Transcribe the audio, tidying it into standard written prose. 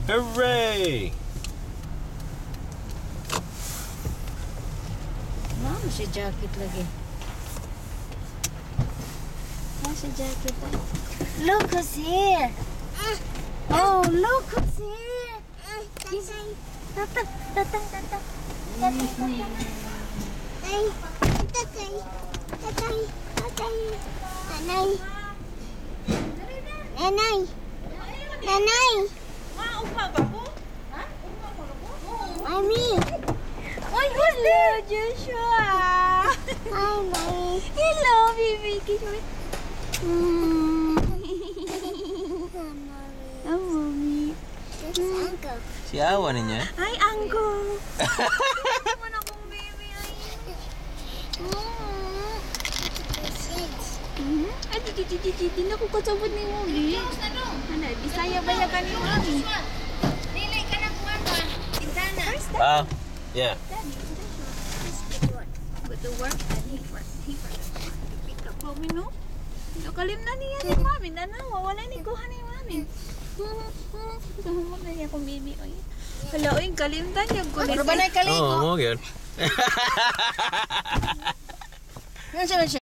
Hooray! Ma'am, si jacket lagi. Si jacket. Look who's here. Oh, look who's here. Tatang, tatang, tatang. Nanay. Nanay. Mami. Oh, hello, Joshua. Hi, Mami. Hello, baby. Oh, mommy. This is Uncle. Si Awa niya. Hi, Uncle. Naman akong baby. Ay, ay, di na ko kasabot ni mommy. Ano, Bisaya ba yan ka ni mommy? Dili ka na kuwan ba? Tintana. Ah, yeah. Go to work and he forgot. Pick up mommy, no? Nakalim na niya ni mami. Nanawa, wala ni kuha ni mami. Kahumot na niya akong baby. Oy. Hala, oy, kalimtan niya. Pero ba na Oo, mo yun. Yan siya.